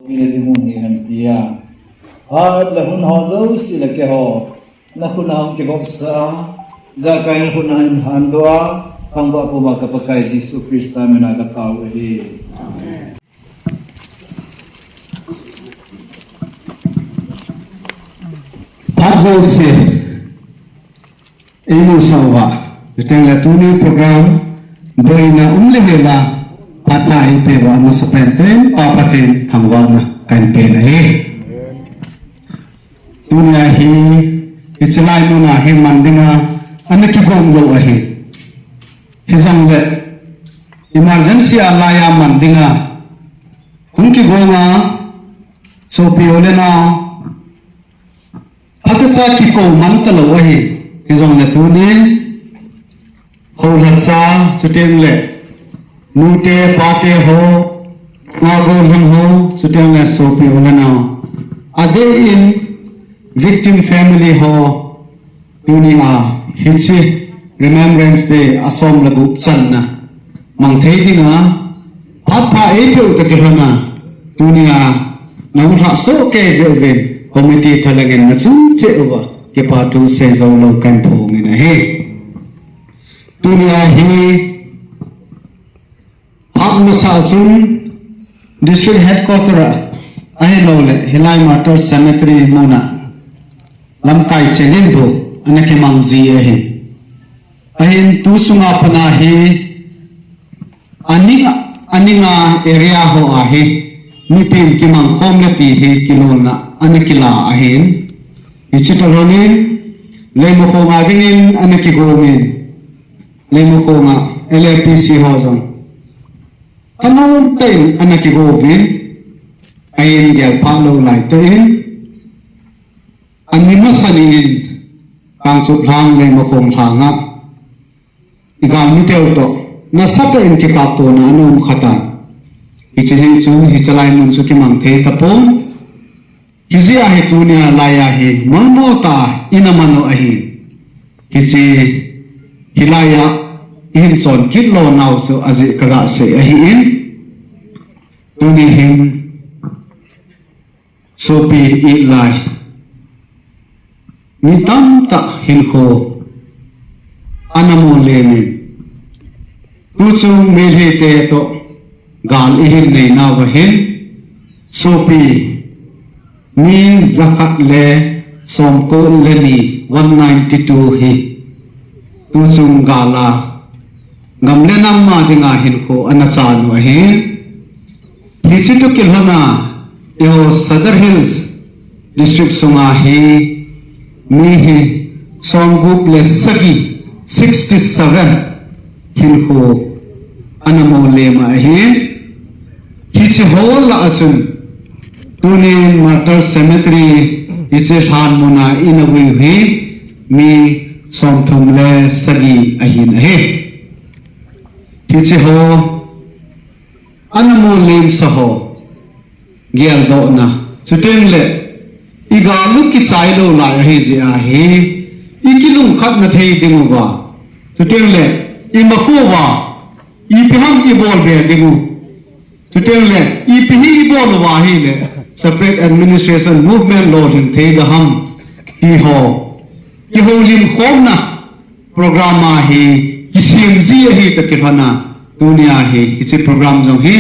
ini dimundi nantia hat lahun hazo sila ke ho na kunam ke boksa zakai kunan handwa kangba po makapakai Yesus Krista menagataw ehi amen. Hazo se emu sawa beteng tuni program boina umlehela patai pewa masapenten papaten hangwana kanpena he dunia hi ichilai nuna he mandinga anaki gomlo ahi hizamle emergency alaya mandinga unki goma so piolena Atasa kiko mantalo ahi hizong le tuni holatsa chutengle nute pate ho ngagolhan ho chutengle sopi olana ade in victim family ho tuni a hichi remembrance day asom lagu channa mangthei dinga pha epe utakehana tuni a nangha so ke jeven committee thalagen nasum chewa ke patu se zolo kan thongina he dunia hi hamna sasun district headquarter ai lole hilai matter cemetery mona lamkai chelin bo anake mangzi he ahin tu sunga pana hi aninga area ho ahi mipin kimang khomlati hi kilona anakila ahin ichitalonin lemokoma dingin anakigomin lemokoma LAPC hozong anong tayo anakigobin ayin gyal palo lai tayin animasanin kang subhang lemokom hanga igami teo to nasata in kikato na anong khata ichisin chun hichalai munsu kimang the tapong Kizi ahi dunia laya hi mamota inamano ahi kizi hilaya in son kitlo now so azi kaga se ahi in tuni him sopi ilai mitam ta hinko anamo lemin tuchung melhe te to gal ihin nei na wahin sopi mi zakat le somko leni 192 hi tu chung gala ngamle nam ma dinga hin ko anachan wa hi lichitu kilhana yo Sadar Hills district sunga hi mi hi somgup le sagi 67 hin ko anamo le ma hi kichi hol la achun Tuni Matter Cemetery ichi han muna inawi hi mi somthumle sagi ahin ahe kichi ho anamo lim saho gyal do na chutengle igalu ki sailo la ahe je ahe ikilung khat na thei dingu ba chutengle imakho ba ipiham ibol be dingu chutengle ipihi ibol wa hi le separate administration movement law in the ham ki ho lim khom na program hi kisimzi hi takifana dunia hi isi program jong hi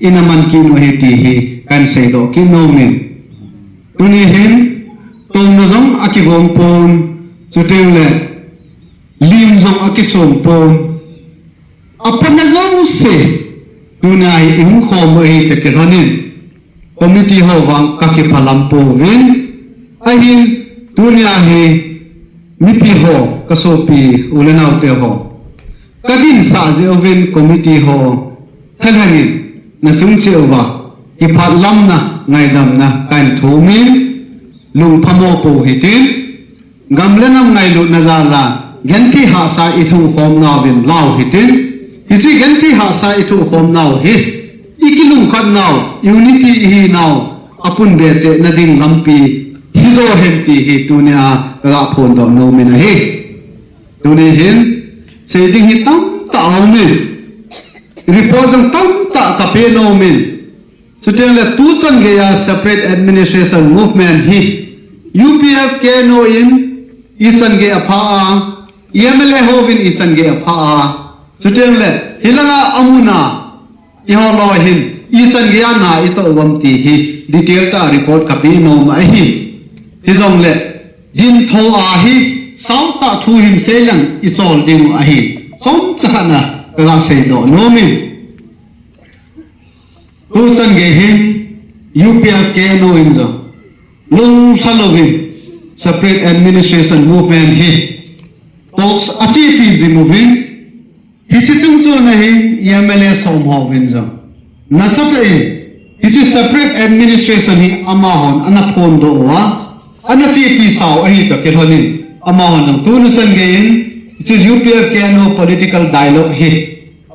inaman ki no hi ti hi kan sei do ki no men dunia hin tom no jong akibom pon chutengle lim jong akisom pon apna jong se dunia hi in khom hi takifanin committee ho wang kaki palampo win ahin dunia hi mipi ho kasopi ulenau te ho kadin sa je win committee ho thalangin na sungche wa ki phalam na ngaidam na kan thomin lung phamo po hitin gamlenam ngailu nazala genti ha sa ithu khom na win law hitin hichi genti ha sa ithu khom naw hi ikilung khat now unity hi now apun be se nading lampi hizo henti hi tunia ga phon do no mena hi tuni hin se ding hi tam ta min report jang tam ta ka pe no min สุดท้ายแล้วตู้สังเกต separate administration movement ฮี UPF แกโนอินอีสังเกตพาEMLA โฮวินอีสังเกตพาสุดท้ายแล้วฮิลังอามุนาอีฮอลอยหินอีสังเกตนาอิตอวัมตีฮีดีเทลตารีพอร์ตกับพี่น้องมาฮีฮิซองเล่หินทออาฮีสาวตาทูหินเซลังอิโซลดิมอาฮีสมจานะกลาเซโดโนมิตู้สังเกตหิน UPF แกโนอินจงลุงฮัลโลวิน separate administration movementฮีtalks achieve is moving hichung so nahi EMLA som hovin jam nasatai hichi separate administration hi amahon anaphon do wa anasi pi saw ahi to kelhonin amahon jam tun sangein hichi UPF no political dialogue hi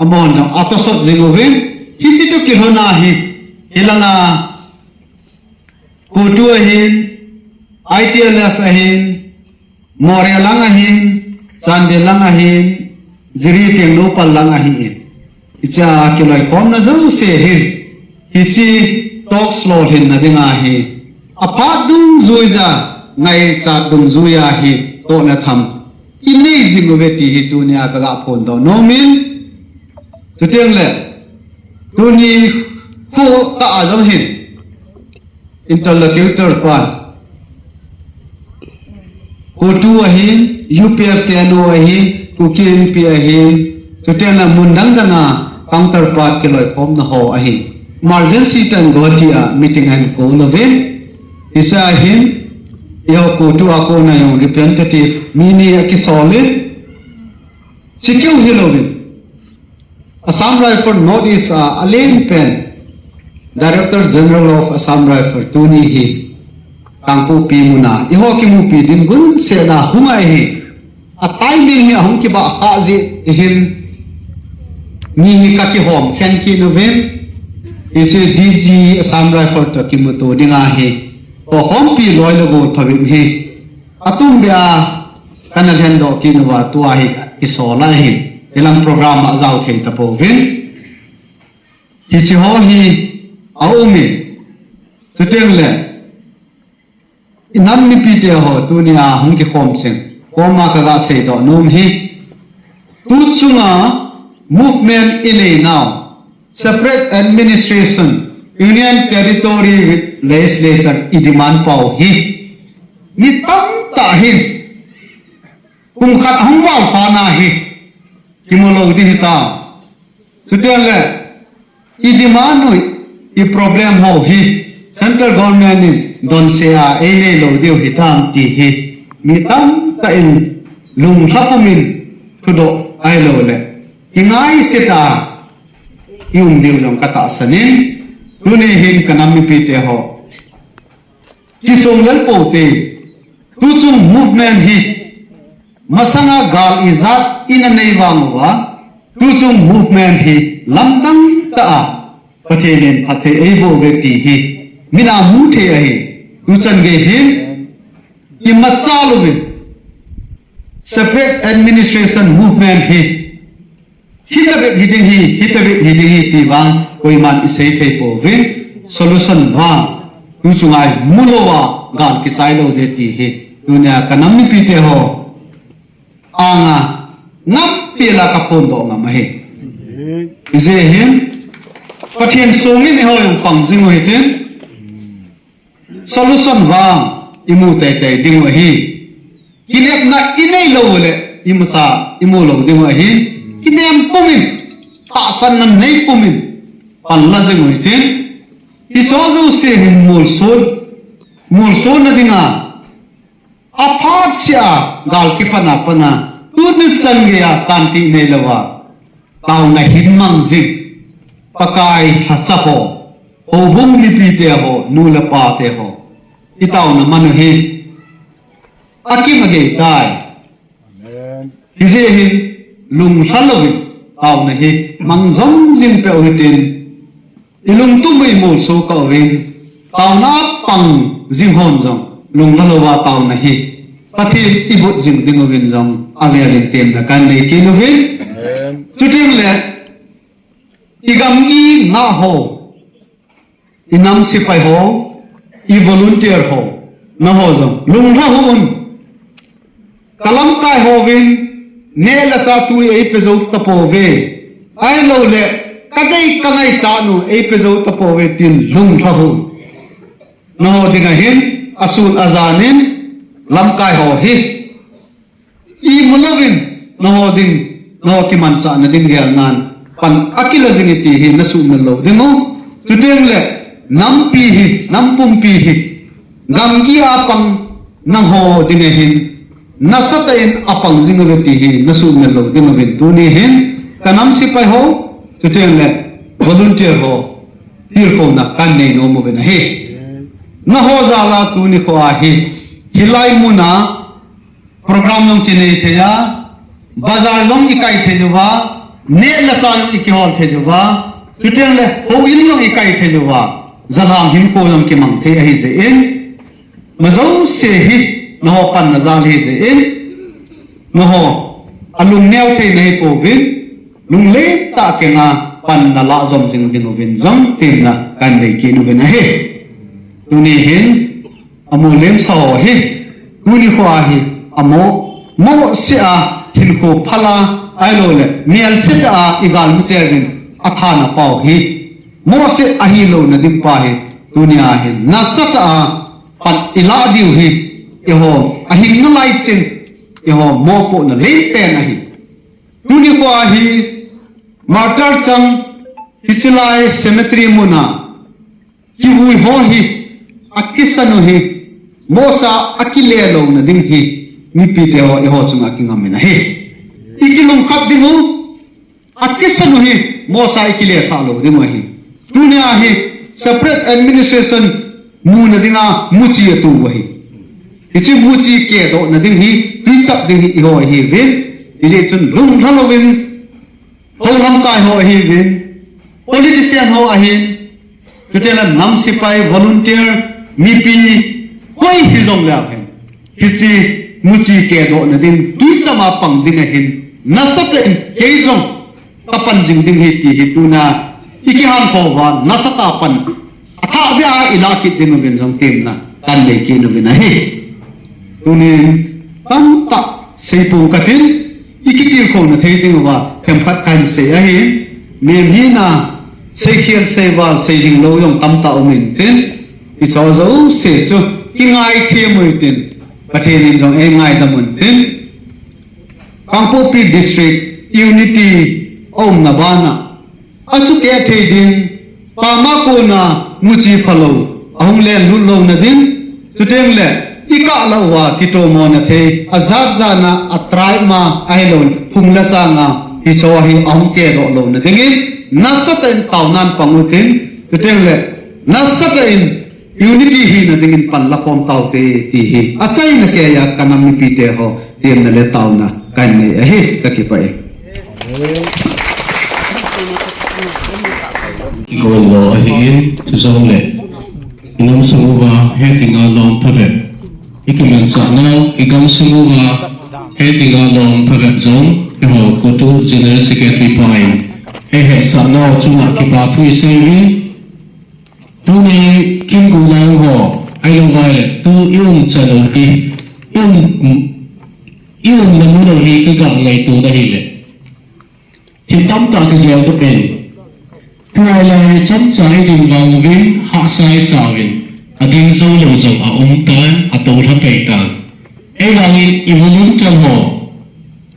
amahon jam atosot jingovin hichi to kelhona hi hilanga kotu ahin ITLF ahin morelang ahin sandelang ahin jiri tiang no palang ahin icha kilai khom na zo se hin hichi talk slow hin na dinga hi apa dung zuiza ngai cha dung zuya hi to na tham inei jingobe ti hi dunia ka ga phon do no min tu tiang le tu ni kho ta a jong hin interlocutor pa kotu ahin UPF no ahin KNP ahin tutela mundang dana counterpart kiloi khom na ho ahin emergency tan gotia meeting and ko lovin isa ahin yo kotu ako na yung representative mini akisole sikyo hilovin Assam Rifle Northeast Alain Pen Director General of Assam Rifle Tuni hi kangpu pi muna iho ki mu pi din gun se na humai hi atai mi hi ahum ki ba khazi hin ni hi ka ki hom khen ki no ven ichi DG Assam Rifle to ki mu to dinga hi o hom pi loi lo go phavim hi atum bia kanal hen do ki no wa tu a hi ki so la hi ilang program a zau thei ta po ven ichi ho hi au mi tuteng le inam mi pite ho dunia hum ki khom sen koma ka ga se do nom hi tu chunga movement ile now separate administration union territory with legislation I demand pau hi ni tam ta hi kum khat hum wa pa na hi kimolo di ta sutele I demand no I problem ho hi central government ni don se a ele lo deu hitam ti hi mi tam ta in lung hapumin kudo ai lo le ingai seta yung deu jong kata sanin tuni hin kanam mi pite ho kisong lal pote tu chung movement hi masanga gal izat ina nei wangwa tu chung movement hi lamdang ta a pathenin pathe ebo vekti hi mina muthe ahi tuchan ge hin imatsalumin separate administration movement hi hitabe hiding hi tiwang koiman isei thei po vin solution wa tuchungai mulowa gal kisailo de ti hi dunia kanam ni pite ho anga ngap pela ka pondo ngam hi ise hin pathian songi ni ho yung pangjing ho hitin solution wang imu te te ding wa hi kilep na inei lo le imsa imu lo ding wa hi kinem pumin ta san nan nei pumin Allah jeng wa hitin isozo se hin mul sol na dinga apart sia gal ki pana tu ni sange ya tanti nei lawa tau na hin mang zik pakai hasaho ho bung ni pite ho nula pate ho itaw na manu hi akim age tai hize hi lung halowi aw na hi mangzom jin pe oitin ilung tu mai mo so ka win taw na pang jing hon jong lung halowa taw na hi pathi ibut jing ding win jong ave alin tem na kan nei ki no win chuting le igam gi na ho inam si pai ho I volunteer ho na ho jong lung ha hun kalam kai ho vin ne la sa tu e pe zo ta po ve ai lo le kadai kanai sa nu e pe zo ta po ve tin lung ha hu na ho dinga hin asul azanin lam kai ho hi I mulovin na ho ding na ho ki man sa na ding gel nan pan akila zingiti hi na su na lo demo tudeng le nam pi hi nam pum pi hi gam gi apang nang ho dinga hin nasata in apang zingati hi na su na lo demo bin tu ni hin kanam si pai ho tudeng le volunteer ho tir ko na kan nei no mo ben hi na ho za la tu ni ko a hi hilai mu na program nong kine theya bazar long ikai thejuwa ne la sa long ikihol thejuwa tuteng le ho in long ikai thejuwa zalang him ko long ki mang the hi je in mazo se hi no pan na zal hi je in no ho alung neu the nei ko vin lung le ta ke nga pan na la zom jing ding vin zong tin na kan dei ki nu ben he tu ni hin amulem sa ho hi nu ni ko a hi amo mo se a hin ko phala ai lo le mial se a igal muterin athana pau hi mo se a hi lo na dim pa hi dunia hi nasata a pan ila diu hi ho a hin na lai chen ho mo po na le pe na hi dunia ko a hi martyr chang hichilai cemetery muna ki hui ho hi akisanu hi mosa akile lo na ding hi mi pi te ho e ho chunga ki ngam na he ikilum khat dingu akisanu hi mosa ikile sa lo dingu hi dunia hi separate administration mu na dinga muchi tu wa hi ichi muchi ke do na ding hi pisap ding hi ho hi vin ije chun lung thalo vin ho lam kai ho hi vin politician ho a hin tutela nam sipai volunteer mi pi koi hi zong la hen hichi muchi ke do na din tu sama pang ding hin nasata in ke zong kapan jing ding hi ti hi tuna iki han ko wa nasata pan atha bia ila ki din ben jong tem na kan le ki no ben hi tunin tam ta seipu katin iki ti ko na thei ding wa hem phat kan se a hi mem hi na sei khian sei wal sei ding lo yong tam ta omin tin I so zo se su ki ngai thia mui tin pathen in jong e ngai da mun tin Kangpopi district unity om na bana asu ke thei din pama ko na muchi phalo ahung len lu lo na din tuteng le ika la wa kito mo na thei azat za na atrai ma ailon phumla sa nga hi so hi ahung ke ro lo na dingin nasaten taunan pangutin tuteng le nasaten unity hi na dingin panla kom tau te ti hi achai na ke ya kanam ni pi te ho tem na le tau na kan nei a hi ka ki pai ki ko lo a hi in chu zong le inam sunguwa he tinga lom phare ikiman sa na igam sunguwa he tinga lom phare zong ho ko tu general secretary point he sa na chu na ki pa thui se ri tu ni kim gu lang ho ai long vai tu yung cha lo hi yung na mu lo hi ka ga ngai tu da hi le thì tâm ta cái điều đó bên thay lại chấm trái đình vàng vin hạ sai sao vin à đình dâu lâu dâu à ông tan à tổ tháp bày tan ấy là nghìnivulun trong hồ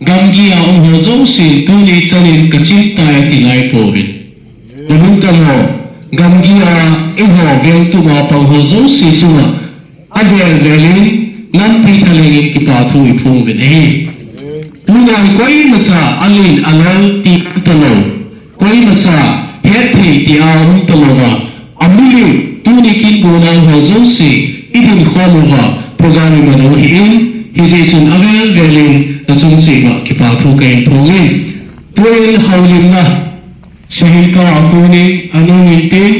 gam gi à ông hồ dâu xì tu li cho nên cái chiếc tai thì lại phổ vinivulun trong hồ gam gi à ông hồ viên tu mà tàu hồ dâu xì xua à viên về lên năm pi thà lên cái bà thu phù vin ấy Tunang koi macha alin alal ti talo koi macha hethi ti aum talowa amuli tuni kin gona hozo se idin kholowa program mano hin hijechun avel gelin nasung se ma kipa thu kain thongin tuin haulin na sahil ka akuni anong intin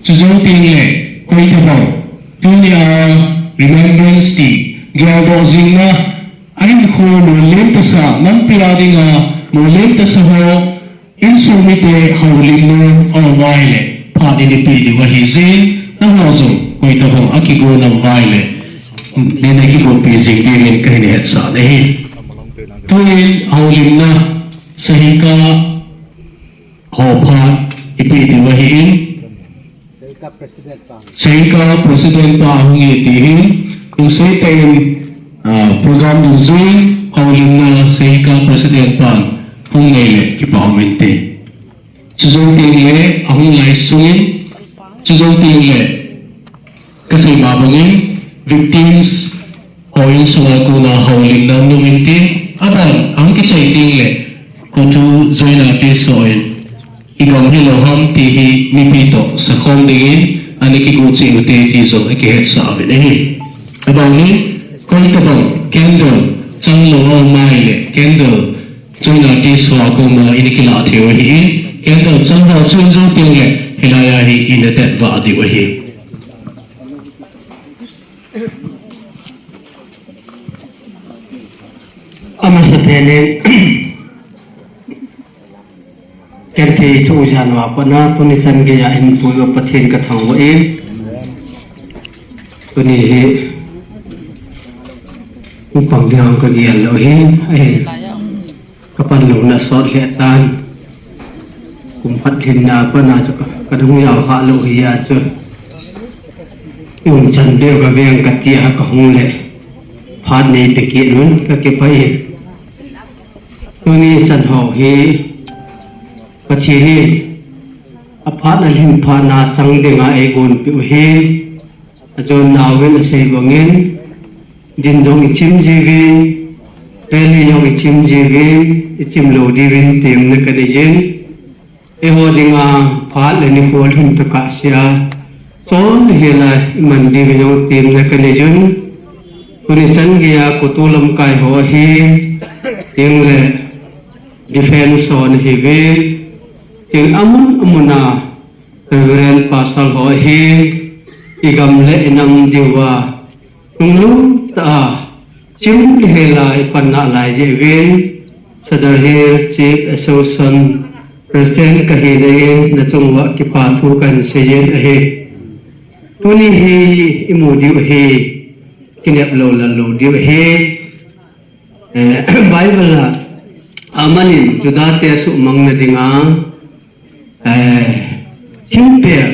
suzo ting le koi thabaw tunia remembrance ti gyabo zingna Ain ko no lenta sa nam piadinga no lenta sa ho insumite haulin no o waile pa ni pi di wa hizin nang lo zo koi ta bong akigo nam vai le nên cái bộ bị dịch đi lên cái này sợ đấy tôi hầu linh na sehingga hopat ipi diwahin sehingga presiden pa hungi tihin kung seten program duzui hầu linh na sehingga presiden pa hungi le kipaumente suzong ting le ahung lai sungin suzong ting le kasay mabangin victims oil sungai kuna howling na numintin aban ang kisay tingle kutu zoina te soil igam hilo ham tihi nipito sa khom dingin ani kikutsi ute tizo ikihet sa amin ehi abang ni koi tabang candle chang lo maile candle zoina te soil kuna inikila theo hi candle chang ho chunzo tingle hilaya hi inatet va adi wahi Amasa pene kerti tu janwa pana tunisan ge ya in puyo pathin ka thangwa e tuni he upang gyang ka gial lo he ai kapan lo na sot le tan kum phat thin na pana chu ka dung yaw ha lo hi ya chu yung chan de ga beng ka ti ha ka hung le phat nei te ki nun ka ke pai tuni san ho he pathi hi aphat na lim pha na chang de nga e gon pi he ajon nawen se bangin din jong ichim jiwi peli yong ichim jiwi ichim lo diwin tim na ka de jen e ho dinga phat le ni kol him to ka sia chon hela man diwi yong tim na ka de jun tuni san gia kutulam kai ho hi ting le defense on heavy ting amuna reverend pasal ho hi igam le enam diwa tunglu ta chim hela ipanna lai je wen sadar he chief association president kahidain na chungwa ki pa thu kan sejen he tuni hi imudi he kinep lo la lo diu he bible la amanin judate su mangna dinga timper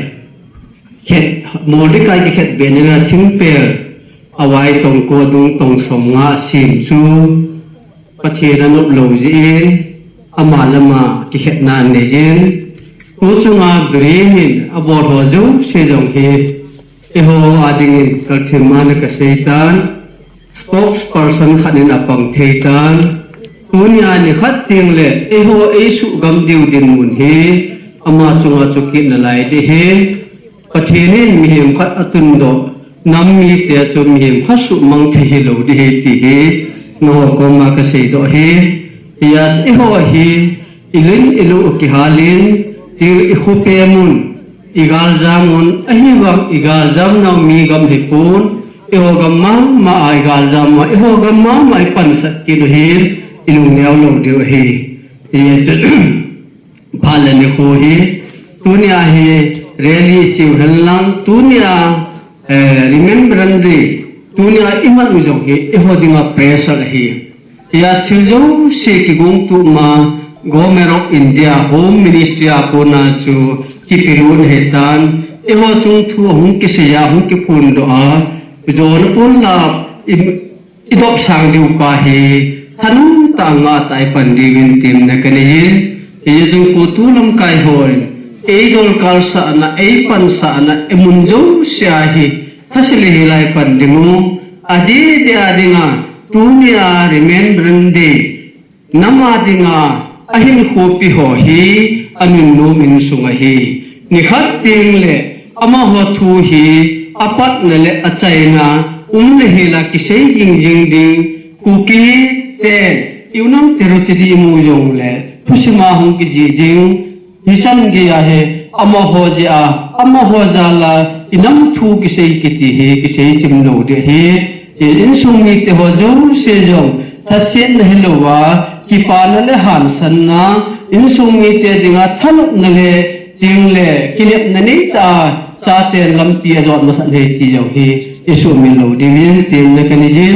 het mordecai ki het benena timper awai tong ko dung tong somnga sim chu pathena nop lo ji amalama ki het na ne jin ko chunga brenin abor ho ju se jong he eho adingin kalthimana ka seitan spokesperson khanin apang theitan punya ni khat ting le eho esu gam diu din mun he ama chunga chuki na lai de he pathinin mihim khat atun do nam mi te chu mihim khasu mang the hi lo de he ti he no ko ma ka sei do he ya eho hi ilin ilu ki halin ti ikhupe mun igal jamun ahiwang igal jam na mi gam hipun eho gam ma igal jam ma eho gam ma pan sat ki do he ilung neo lo dio he ye phalani ko he tunia he rally chiu hallang tunia remembrance tunia iman ujong he eho dinga pressure he ya chiljo se ki gong tu ma government of india home ministry apona chu kipirun hetan eho chung thu hung ki se ya hung ki phun do a jon pun la idop sang diu pa he hanum tanga tai pandivin tim na kaniye ye jung putulam kai hoi ei dol kal sa na ei pan sa na emunjo syahi thasili hilai pandimu adi de adinga tunia remembrande nama dinga ahin khopi ho hi amin no min sunga hi nikhat ting le ama ho thu hi apat na le achaina umle hila kisei jing jing ding kuki ten iunam terotidi mu yong le phusima hong ki ji jing hichan ge ya he ama ho ja la inam thu ki sei ki ti he ki sei chim lo de he in sung mi te ho jo se jong thasen na helwa ki pa na le han san na in sung mi te dinga thaluk na le ting le kinep na ni ta cha tiền lâm tia dọn mà sẵn hệ thì dầu hi isu min lo divin tiền na kanijin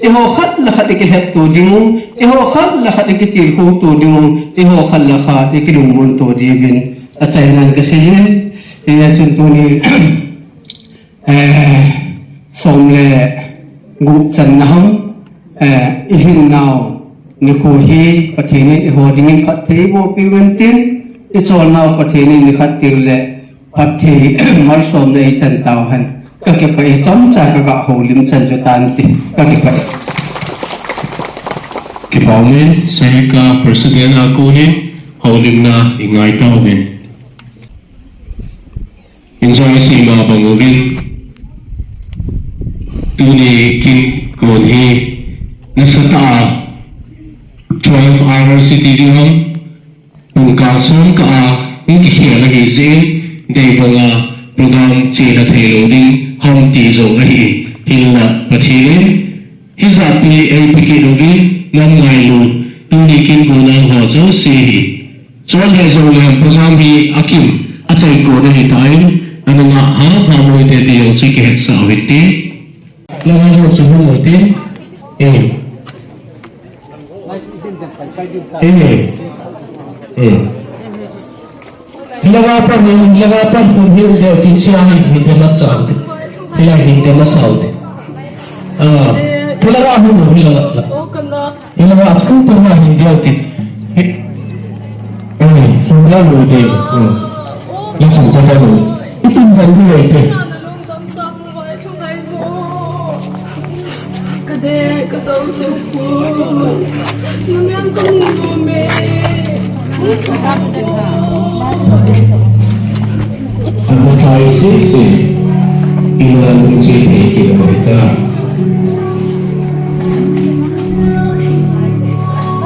iho khat la khat ikhet tu dimu iho khat la khat ikitil khu tu dimu iho khat la khat ikidum mun tu divin achainan kasijin ina chuntuni somle gu chan naham ihin now ni khu hi pathini iho dingin khat thei bo piwentin ichol now pathini ni khat tille pathi mar som nei chan taw han ka ke pai chom cha ka ga holim chan ju tan ti ka ke pai Kipaumin saya ka presiden aku ni holim na ingai tawin. Injay si ma bangugin tuni kin konhi nasata 12 hour city diham pungkason ka ngi khia lagi zin dei banga program chela thelo ding ham ti zo hi hilna pathilin hizapi el pikidogin ngam ngai lu tuni kin gunang ho zo si hi chol he zo lam program hi akim achai ko na hi tain ananga ha moi te ti yo si ke het sa witti langa ho su ho tin लगापर कुम्ही उद्या तिची आहे हिंदीला चालते हिला हिंदीला सावते तुला राहू हिला घातला हिला वाचकून तेव्हा हिंदी होती हिंदी होते लक्षात त्याला इथून बंदी होते Ang saya sih ilan kunci kita mereka.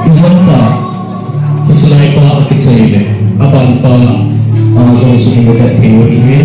Isanta, selain pa akit sa ile, apan pa ang sosok kita tiwag ini.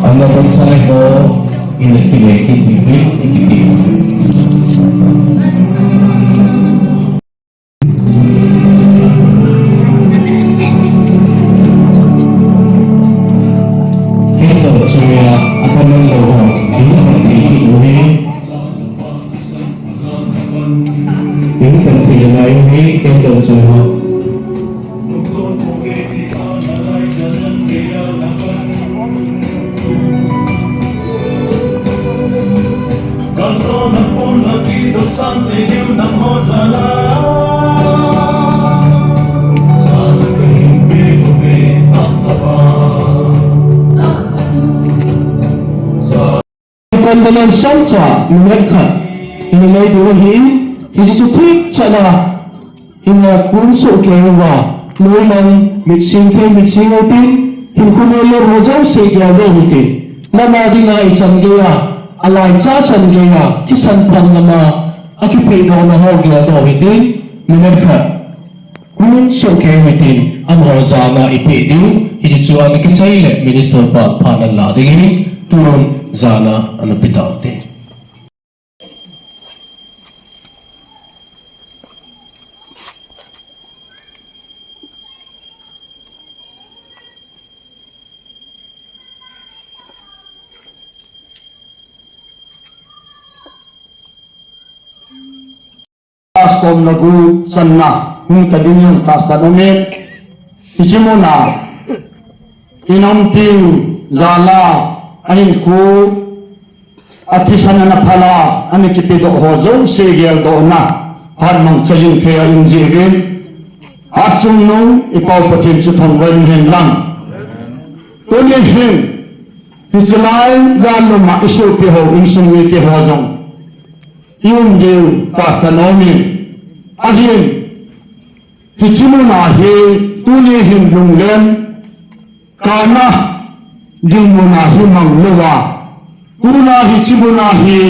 Anggapan saya ko inakilekit bibig ikitip. Kita saya akan membawa ini penting ini penting ini kita semua. Dalam sanca mereka ini lagi dua ini cukup cara ini kursus kewa memang mitsing otin ini kumelo rozau segia dohitin nama dina ican gaya alai cacan gaya cisan pang nama akipego na ho gaya dohitin mereka kursus kewitin ang rozama ipediu ini cuan kecile minister pa panan lading ini turun zana ana pitauti. Askom nagu sanna tadin yung tastanumit isimuna inamting zala anin ku atisan na pala ani kipido hozo segel do na har mang sajin kaya injivin atsum nung ipaw patin sa thongwen hen lang tunin hen hisalay zalo ma isu piho insumi ki hozong yung diw tasanomi ahin hisimuna hi tunin hen lunglen kana ding mona hi mang lowa kuna hi chibuna hi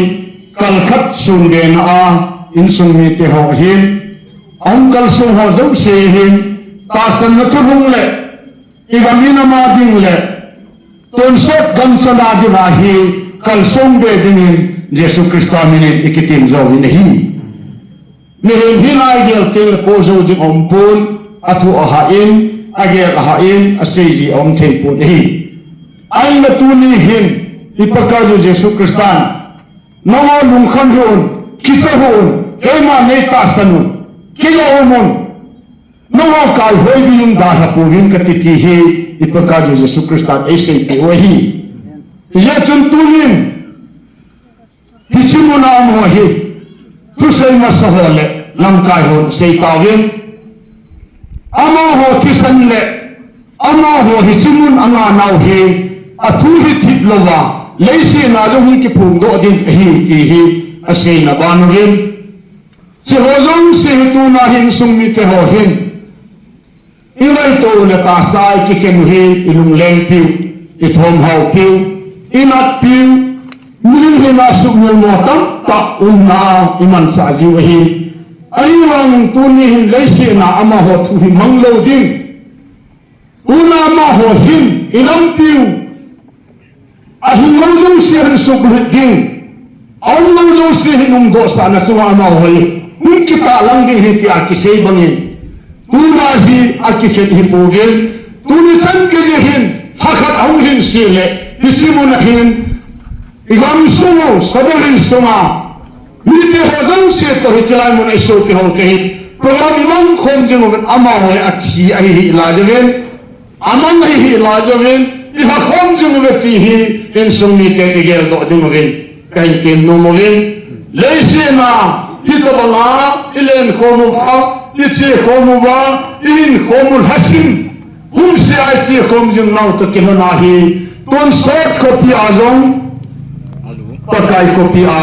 kalkhat sung den a in sung mi te ho hin ong kal sung ho zo se hin pastan na tu hung le igamina ma ding le ton sot gam sana di ma hi kal sung be dingin Jesu Christa minin ikitim zo hin hi nihin hinay gel til po zo ding ompun atu ahain agel ahain asezi om teipun hi ay natuni hin ipagkazo Jesu Christan nawa lungkhan hun kisahun kema neta sanun kaya umon nawa kay hoy biyong dahapuvin katiti hi ipagkazo Jesu Christan ay say piwahi yatsun tunin hichimuna amuhi tusay masahole langkay hun say tawin ama ho kisanle ama ho hichimun anga nauhi athuhi thiplowa leisi na lo ki phungdo din hi ki hi ase na banugin si hozong si tu na hin summi te ho hin ilai to na ta sai ki kem hi ilung leng pi ithom hau pi inat pi min hi na sumul mo tam ta unna iman sa ji hi ayang tu ni hin leisi na ama ho thu hi manglo din una ma ho hin inam pi ahim lo si han sublit ging Allah lo si hinung dosa na suwa ma hoy hun kita lang di hiti akisay bangin kuna hi akisay hipugin tuni chan kijihin hakat ang hin sile hisimunahin igam sumo sadarin suma mite hozang siya to hitilay mo na iso tihong kahit program imang konjungan ama hoy at hi ay ilajawin amang hi ilajawin iha konjungan tihi in sumite igel do dingawin kahit kinumawin leisi na hito bala ilen komu ba itsi komu ba in komu hasim hum si ay si konjung nao to kilonahi ton sort kopi azong pakai kopi a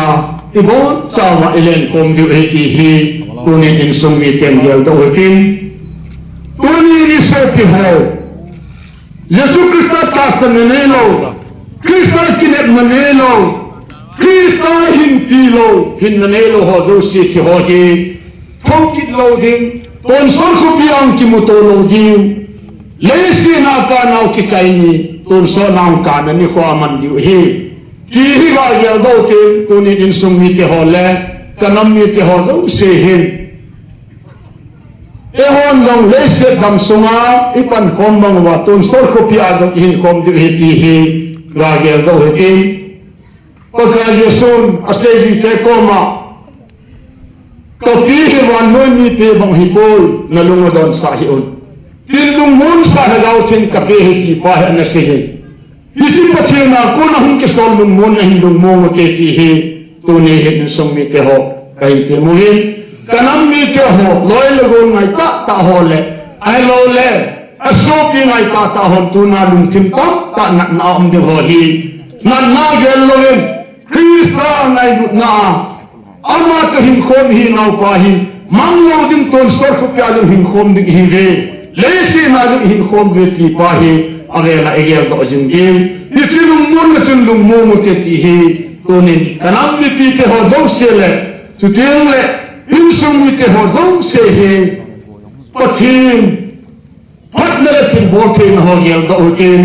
ibon sama ilen konjung hitihi kunin in sumite igel do hitin kunin isopi ho Yesu Krista kasta menelo Krista kinet menelo Krista hin filo hin menelo hozo si ti hoji kongkit loading ton sol ko piang kimuto loading lesi na ka nau kichaini ton so nau ka na ni ko aman diu hi ki hi ga ya do te tuni in summi te hole kanam mi te hozo se hin ehon dong lese dam sunga ipan kombang wa ton sol ko piang hin kom diu hi ki hi ga ya do hi pagka Yesun asezi te koma kapihi wan noni pe bang hipol nalungodon sa hiun tindung mun sa hagaw tin kapihi ki pahe na sihe isi patsina ko na hung kistol nung mun na hindung mongo te tihi tuni hin summi te ho kahi te muhin kanam mi te ho loy lagon ngay ta hole ay lo le asopi ngay ta hon tuna lung timpam ta na om de ho hi na gel lovin Krista ngay na ama ka hinkom hi nau pahi manglo din ton stor ko pya din hinkom din hi ve lesi na din hinkom ve ti pahi age la egel do jin gem ichilum mon na chundum mo mo te ti hi tonin kanam mi pi te ho zo sele tu le insum mi te ho zo se he pathin patna tin bo te na ho gel do tin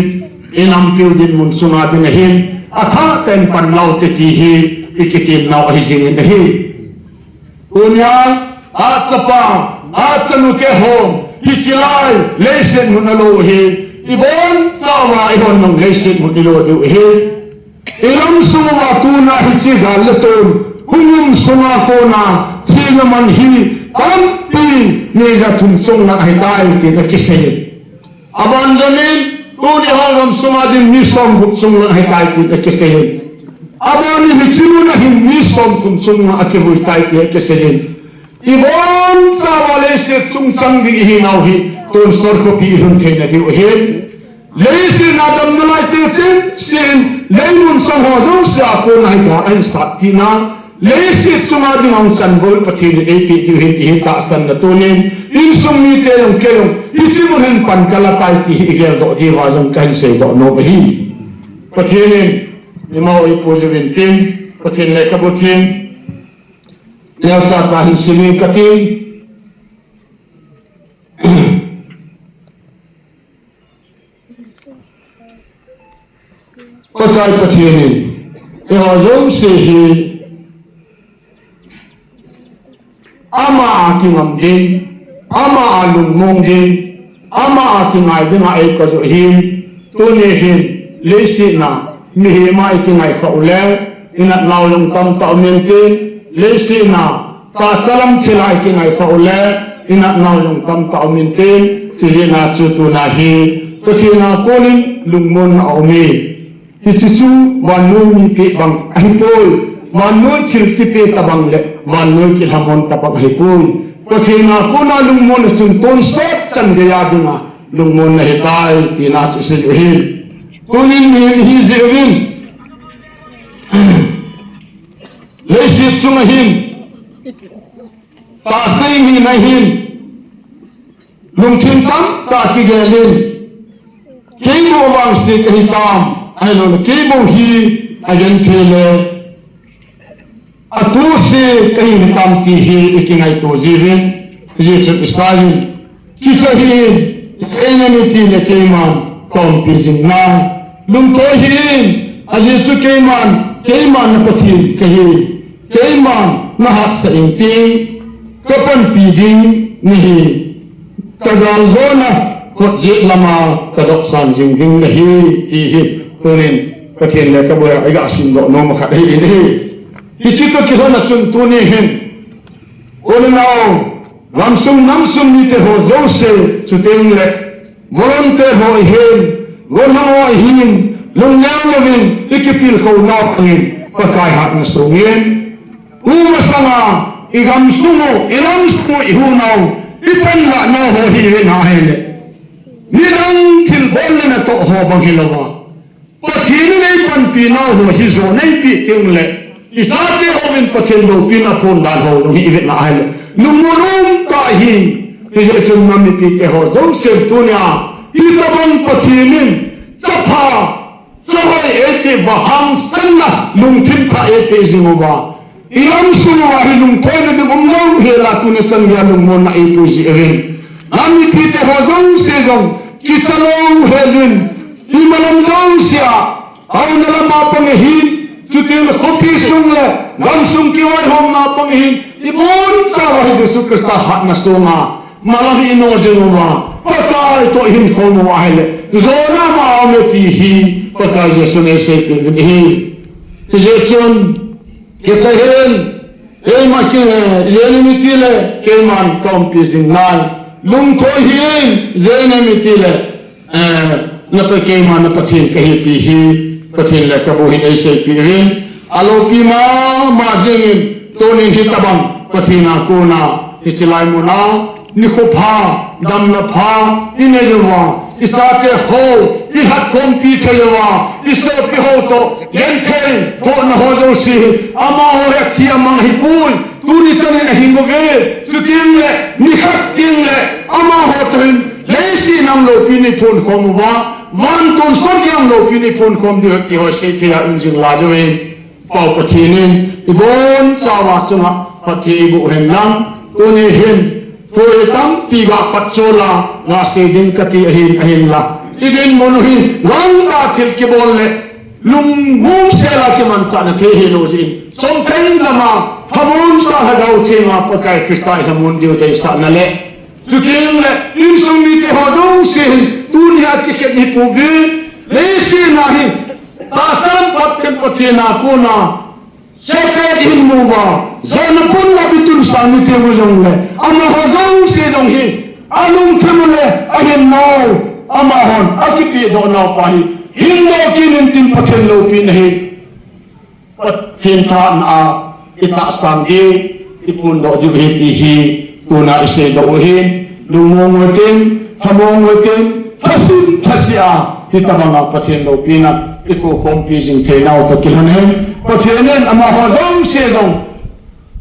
inam piu din mun sunga din hin atha ten pan lau te ti hi ikitin nau hi jing hi kunya at pa at nu ke hom hi chilai lesen munalo hi ibon sawa ihon nong lesen munilo du hi ilam suwa tuna hi chi galatun humum sunga ko na thina man hi tampi ne ja thum song na hai dai ke na kisai abandonin tuni hom sunga din ni som gup song na hai dai ke na kisai abani hichimu na hin ni som thum song na ake hui dai ke kisai ibon sawa lesen sung sang di hi nau hi ton sor ko pi hun the na di hi lesi na dam na lai te chen sin leimun sang ho zo sa ko nai ga an sat ki na lesi suma ding ang san bol pathin e pi di hi ta san na tonin in sum mi te yong ke yong isi mo hen pan kala tai ti hi gel do di wa jong kan se do no hi Patinin imau ipojevin tin patin le kabutin leo cha hin siling katin pakai patinin ehozom sehi ama akingam din ama alung mong din ama akingai dinga ai kazo hin tuni hin lesi na mihima ikingai ka ule inat laulung tam ta mentin lesi na pasalam sila ikingai ka ule inat laulung tam ta mentin sirina chutuna hi patina kolin lungmon na omi ichichu wanu mi pe bang ahipol wanu chilti pe tabang le wanu kilhamon tabang ahipol patina kuna lungmon chun ton set sangya dinga lungmon na hitai tina chisihin kunin hi zewin lesit sumahin pasai hi nahin lungthin tam ta ki gelin kemo wang se kahitam anon kemo hi agen thele atu se kahitam ti hi ikingai to zivin yesu isahin kisahin enemy ti le keman tom pizin na lum to hin aje chu keman na pathi kahi keman na hat sa inti kapan piding ni kagal zona kot je lama kadok san jing ding nahi hi tunin pathin le kaboya aiga sim do no ma kha hi ni ichito ki hona chun tuni hin onao namsum ni te ho jose chuteng le volunteer ho hin gonamo hin lungyang lovin ikipil ko na pangin pakai hat na sungin umasanga igam sumo ilam sumo ihunau ipan la no ho hi na hele nirang til bolle na to ho bangilawa pathini nei pan pi na ho hi zo nei pi tingle isate ho min pathin lo pi na phon dan ho hi ivet na hele numurum ta hi hi chun mami pi te ho zo se tunya itaban pathinin chapha chawai ete waham sanna lungthin tha ete zingowa ilam suwa hi lungthoi de umlong hela tune changya lungmon na epu ji evin ami pi te ho zo se gong kichalo helin himalam zo sia aunala ma panghin chutil kopi sungle gam sung ki wai hom na panghin ibon sawa Yesu Krista hat na sunga malahi ino zingowa pakai to hin khomo ahile zona ma ameti hi pakai Yesu ne se ke hi jesun kesahen ma ke yeni mitile keman kompizing nai lung thoi hin zene mitile na pe keman na pathin kahi pi hi pathin le kabu hi ese pi rin aloki ma jengin tonin hi tabang pathina kona hichilai mona nikopha damna pha inejewa isate ho ihat kompi thelewa isoke ho to yenthei ho na ho jo si ama ho yakhi amang hi pui turi chane na himboge chutingle nikhat tingle ama ho tin leisi nam lo pini phone khomwa wan ton sogyam lo pini phone khom di ki ho se thia injing la jawe pau pathinin ibon chawa chunga pathi bu hemlang tuni hin Puri tam piga patsola nga sedin kati ahin la idin monuhin ganga til ki bolle lungum sela ki mansa na thehi nozin som kain lama hamun sa hagau thema pakai kristai hamun dio dei sa na le tukin le insum mi te hodong sin dunia ki khni puvi lesi nahi tasam patken patina kuna Secret in mova, zona punna bitul sami te mujongle. Ama hozong se dong hi, alung temule ahin nau, ama hon akipi do nau pahi. Hindo kinin tin pathen lo pin hi. Pathin tha na ita samgi ipun do jubheti hi tuna ise do hin lumong wetin hamong wetin hasia hitamanga pathen lo pina iko kompizing the nau to kilhanen pathenen ama hodong se dong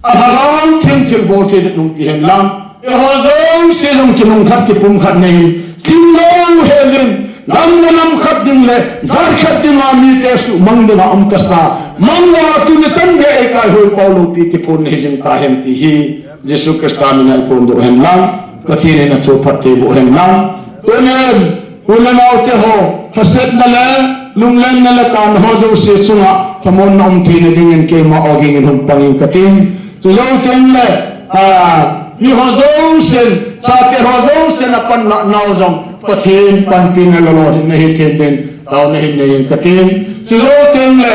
aharam thil bote de nung pihem lam hodong se dong kinung khat ki pum khat nei tinglong helin nam khat ding le zar khat ding mi te su mang de am ka sa mang wa tu ne chan ge ka hoi paulo pi ki pon ne jing ta hem ti hi jesu kristan na pon do hem lang pati ne na chu phat te bo hem lang to ne ulana te ho haset na le lung len na la kan ho jo se sunga hamon nam thi ne ding en ke ma oging en hum pangin katin so yo ten le hi ho jo sen sa ke ho jo sen apan na nau jong pathin pan pin na lo ne hi ten den tao ne hi ne katin so yo ten le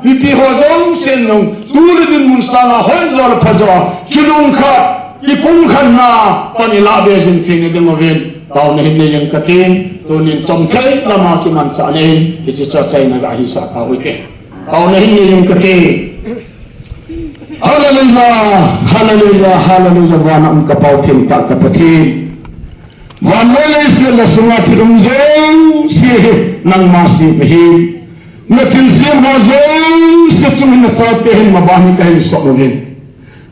hi pi ho jo sen no tu le din mun sta na hon zor phajo kilung kha ki pung khan na pan ila be jin thi ne ding oven tao ne hi ne katin tu nin som khai lama ki man sa ne hi chi cha chai na ga hi sa ta wi ke tao ne hi ne katin Hallelujah, hallelujah, hallelujah. Wana kapau tim tak kapatin. Wana lesi la sungat rumzong si nang masi behim. Natil si mazong si sumin sa tehin mabani kahin sokovin.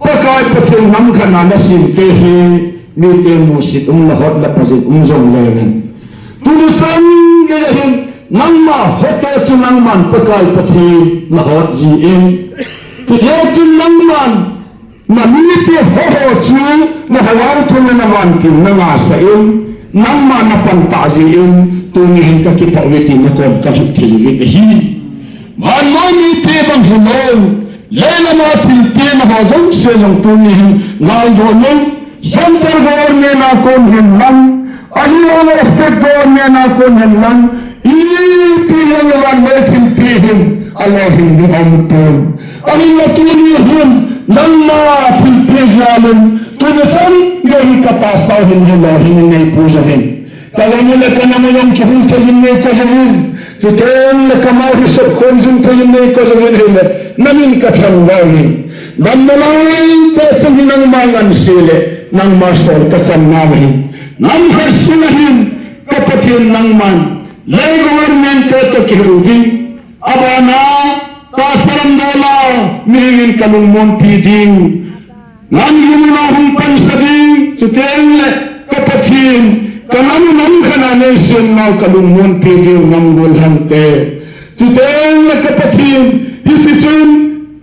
Pakai patin nam kana nasim tehi mite musit lahot la pazit umzong levin. Tulisan gahin nang ma hote su nang man pakai patin lahot jiin. Kejadian langman, namiti hoho chu na hawar tu na wanti na ngasain, nangman na pantazin tunihin ka kipawiti na kon kahit hi. Manmani pe bang hinon, lela natin pe na hazong silang tunihin ngaldonon, center government na kon hinlang, ahilo na state government na kon hinlang, ipilang naman natin pihin. Allahim di ampun. Alim na tunihim nang mapilpizalim tunasan yahi katastahin hilahin na ipuzahin. Kaya nila ka naman yung kihultahin na ikazahin. Tutain na kamahisap konsin tayin na ikazahin hila namin katangwahin. Damnalay tasang hinang mangan sila ng masal kasanahin. Nang harsunahin kapatin ng man. Lay government kato kihirugin. Abana tasaram dola mihingin kalungmon piding ngan lumuna hum pansading suteng kapatin kanam nam kana nation na kalungmon piding nanggol hante suteng kapatin hifichun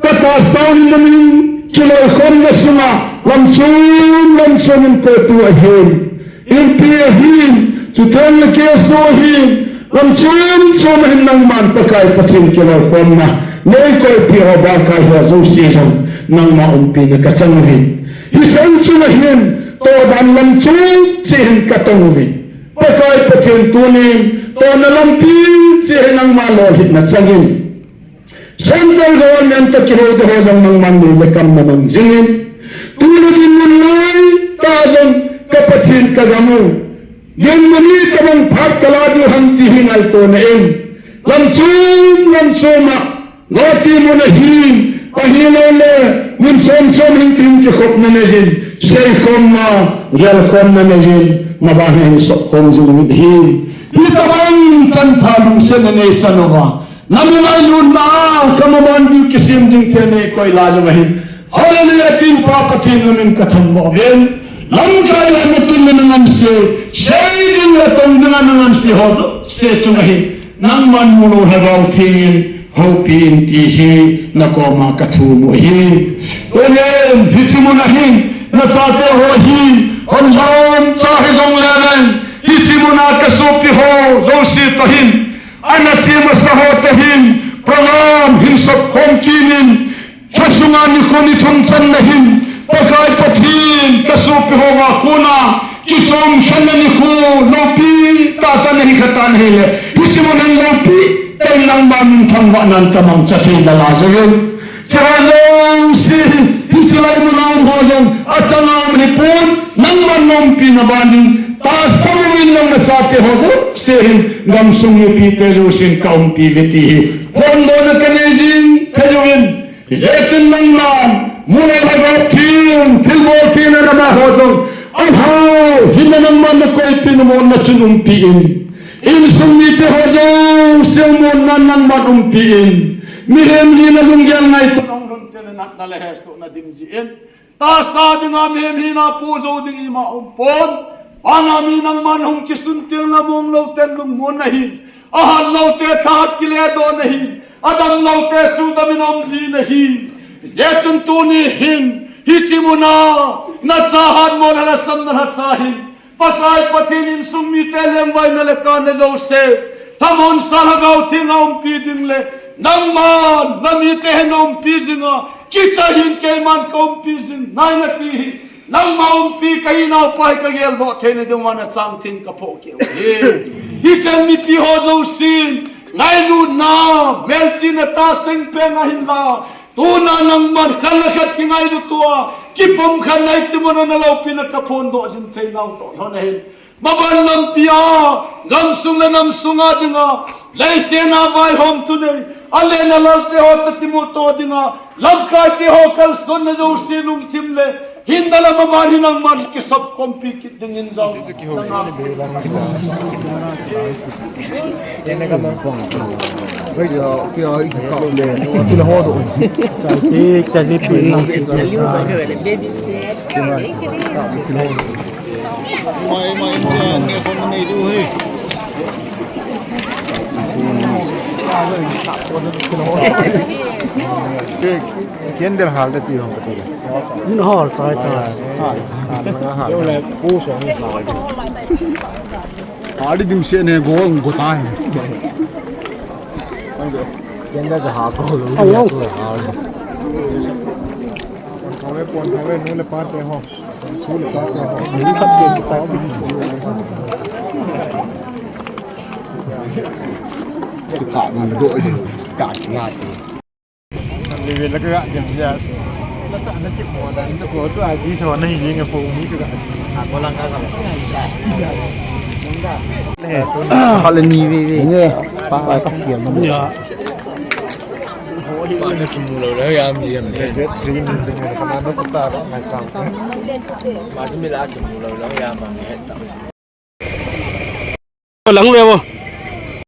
katasawin namin kiloy kon na suma lamsun ko tu ahim impiyahin suteng kesohin lamsun somahin nang man pakai patin kilaw kon na may ko'y piro baka hiya zo season nang maumpi na kasanguvin hisan sunahin to dan lamsun sihin katanguvin pakai patin tunin to nalampin sihin nang malohit na sangin central government to kihodohodang nang manlulakam na mang zingin tulogin munay tazang kapatin kagamu yung muli kamang pagkalado hantihin alto na in. Lansuma, gati mo na hin, pahilaw na, minsan-san hinting kikop na nazin, saykom na, yalkom na nazin, mabahin sokong zungidhin. Hitabang santalong sinanay sa nova, naminayon na, kamamandi kisimjing tinay ko'y lalawahin. Hallelujah, ting papatin namin katambogin. Langkay na matun na nangansi, siya'y din latong na nangansi hodo, siya sumahin, nang manmulo hagaw tingin, hopin tihi, na koma katumuhin. Ulen, hisimunahin, na sa tehohin, onlom sa hizong lenen, hisimuna kasupi ho, zosi tahin, anasima sa hotahin, program, hinsap kongkinin, kasungani ko nitong sannahin, pakai patin kasupi ho wakuna kisom sanani ko lopi tasan ni khatan hele hisimunan lopi tenang man thangwanan kamang chathi dalazayon saralong si hisilay mo na hojong at sanam ripon nang manom pinabanding tasamuin lang na sate hozo sehin gamsung yupi terusin kaumpi vitihi hondo na kanezin kajawin jetin nang man mulai hagatin tilmotin na namahozong alhaw hinanang na ko'y pinumon na sinumpiin insumite hozong siyamon na nang manumpiin mihemli na lungyal na ito ang luntin na nalahesto na dimziin tasa di nga mihemli na puso ding imaumpon Anami nang manhong kisuntil na mong lauten lumon nahin. Ahan laute tahat kiledo nahin. Adam laute sudamin omzi nahin. Yechun tunihin. Hichimuna. Natsahan mo na nasam na natsahin. Pakay patinin sumitelem vay melekan na dose. Tamon salagaw tingaw piding le. Nang man namitehen om pizinga. Kisahin kay man kaum pizing. Nainatihin. Nang maumpi kayo na upay kagel do tene de wana something kapoke. Isen mi pihozo sin ngailu na melsin na taseng pengahin la tuna nang man kalakat kingailu tua kipom kanay simona nalaw pinakapondo asin trainaw to honahin mabalang pia gamsung na namsunga dinga laisen avay home today alena lalte hota timuto dinga labkay ti hokal son na jo sinung timle Hindala mamari ng man kisap kompikit din zaw. Kinder halde ti hon katile. Min har tagit det här. Jo le puso ni klar. Hadi dimse ne go gota hai. Kinder ka ha ko lo. Pon nu le parte ho. Ful parte ho. Ni khat ke ta bi. Ka man do ji. Ka ngat. Live la ka jam ya. La ta na ki mo da ni ko to a ji so na hi nge fu ni ka. Ko lang ka ka. Hal ni vi nge pa ai ka kiam mo. Ya. Ba na ki mo lo la ya mi yam ne. Tri ni de ne ka na no ta da na ka. Ma si mi la ki mo lo la ya ma ne ta. Lang về không?